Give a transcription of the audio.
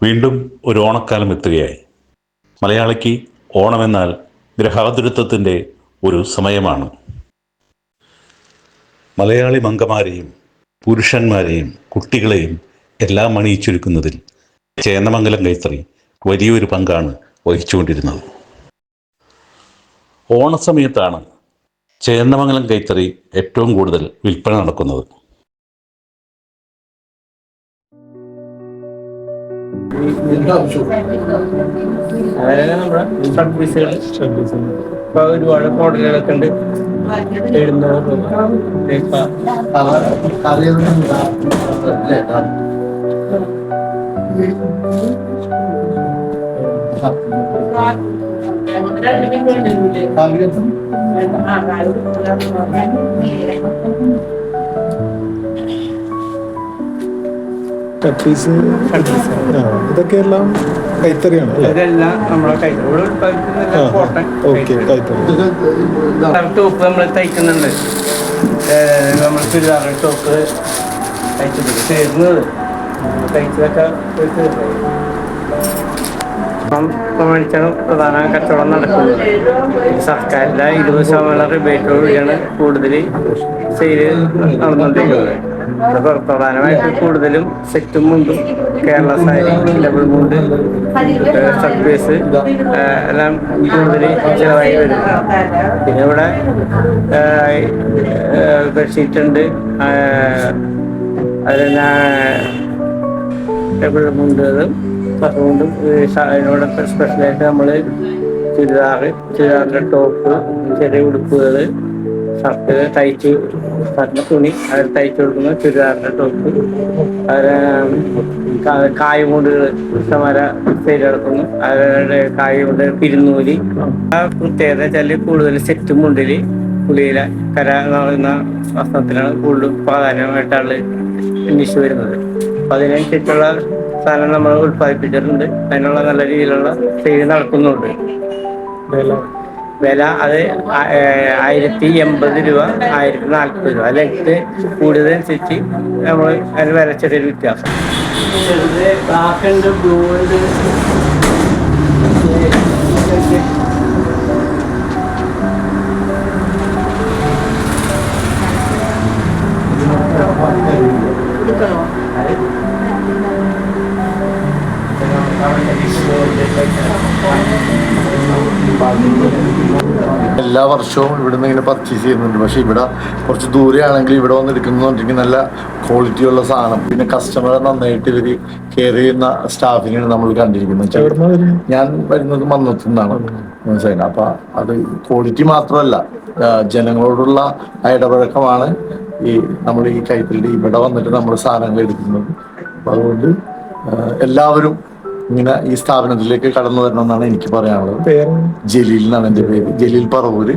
വീണ്ടും ഒരു ഓണക്കാലം എത്തുകയായി. മലയാളിക്ക് ഓണമെന്നാൽ ഗ്രഹാതുരത്വത്തിൻ്റെ ഒരു സമയമാണ്. മലയാളി മങ്കമാരെയും പുരുഷന്മാരെയും കുട്ടികളെയും എല്ലാം അണിയിച്ചൊരുക്കുന്നതിൽ ചേന്നമംഗലം കൈത്തറി വലിയൊരു പങ്കാണ് വഹിച്ചുകൊണ്ടിരുന്നത്. ഓണസമയത്താണ് ചേന്നമംഗലം കൈത്തറി ഏറ്റവും കൂടുതൽ വിൽപ്പന നടക്കുന്നത്. ഒരുപാട് മോഡലുകളൊക്കെ ഉണ്ട്. 700 ഇതൊക്കെ എല്ലാം കൈത്തറിയാണ്. ഇതെല്ലാം നമ്മളെ കൈത്തറി ടോപ്പ് നമ്മൾ തയ്ക്കുന്നുണ്ട്. നമ്മൾ ചുരിദാർ ടോപ്പ് തയ്ച്ചത് ചേരുന്നത് തയ്ച്ചതൊക്കെ മേടിച്ചാണ് പ്രധാന കച്ചവടം നടക്കുന്നത്. സർക്കാരിൻ്റെ 20% റിബേറ്റോടുകൂടിയാണ് കൂടുതൽ സെയിൽ നടന്നുകൊണ്ടിരിക്കുന്നത്. പ്രധാനമായിട്ട് കൂടുതലും സെറ്റും മുണ്ടും, കേരള സാരി, ഡബിൾ മുണ്ട്, ഷർട്ട് എല്ലാം കൂടുതൽ ചിലവായി വരും. പിന്നെ ഇവിടെ ബെഡ്ഷീറ്റ് ഉണ്ട്, അതിന് ഡബിൾ മുണ്ടുകളും അതുകൊണ്ടും അതിനോടൊക്കെ സ്പെഷ്യലായിട്ട് നമ്മൾ ചുരിദാറിൻ്റെ ടോപ്പ്, ചെറിയ ഉടുപ്പുകൾ, ഷർട്ട് തയ്ച്ച് ഷർട്ടിൻ്റെ തുണി അതിൽ തയ്ച്ചു കൊടുക്കുന്ന ചുരിദാറിൻ്റെ ടോപ്പ്, കായമുണ്ടുകൾ ഇഷ്ടംമാരെ സെയിൽ നടക്കുന്നു. അവരുടെ കായമുണ്ട്, പിരുന്നൂലി. ആ പ്രത്യേകത വെച്ചാൽ കൂടുതൽ സെറ്റ് മുണ്ടിൽ പുളിയില കര എന്ന വസ്ത്രത്തിനാണ് കൂടുതൽ പ്രാധാന്യമായിട്ടാണ് അന്വേഷിച്ച് വരുന്നത്. അപ്പം അതിനനുസരിച്ചുള്ള സാധനം നമ്മൾ ഉൽപ്പാദിപ്പിച്ചിട്ടുണ്ട്. അതിനുള്ള നല്ല രീതിയിലുള്ള സെയിൽ നടക്കുന്നുണ്ട്. വില അത് 1080 രൂപ, 1040 രൂപ. ലെങ്ത്ത് കൂടുതലനുസരിച്ച് നമ്മൾ അതിന് വില ചെറിയൊരു വ്യത്യാസം. ചെറുത് ബ്ലാക്ക് ഉണ്ട്, ബ്ലൂ ഉണ്ട്. എല്ലാ വർഷവും ഇവിടുന്ന് ഇങ്ങനെ പർച്ചേസ് ചെയ്യുന്നുണ്ട്. പക്ഷെ ഇവിടെ കുറച്ച് ദൂരെയാണെങ്കിൽ ഇവിടെ വന്ന് എടുക്കുന്നുണ്ടെങ്കിൽ നല്ല ക്വാളിറ്റിയുള്ള സാധനം, പിന്നെ കസ്റ്റമറെ നന്നായിട്ട് ഇവർ കെയർ ചെയ്യുന്ന സ്റ്റാഫിനെയാണ് നമ്മൾ കണ്ടിരിക്കുന്നത്. ഞാൻ വരുന്നത് മന്നത്തുനിന്നാണ്, മനസ്സിലായി. അപ്പൊ അത് ക്വാളിറ്റി മാത്രമല്ല, ജനങ്ങളോടുള്ള ഇടപഴക്കമാണ് ഈ നമ്മൾ ഈ കൈത്തറി ഇവിടെ വന്നിട്ട് നമ്മൾ സാധനങ്ങൾ എടുക്കുന്നത്. അപ്പൊ അതുകൊണ്ട് എല്ലാവരും ഇങ്ങനെ ഈ സ്ഥാപനത്തിലേക്ക് കടന്നു വരണം എന്നാണ് എനിക്ക് പറയാനുള്ളത്. ജലീൽ എന്നാണ് എൻ്റെ പേര്, ജലീൽ പറവൂര്.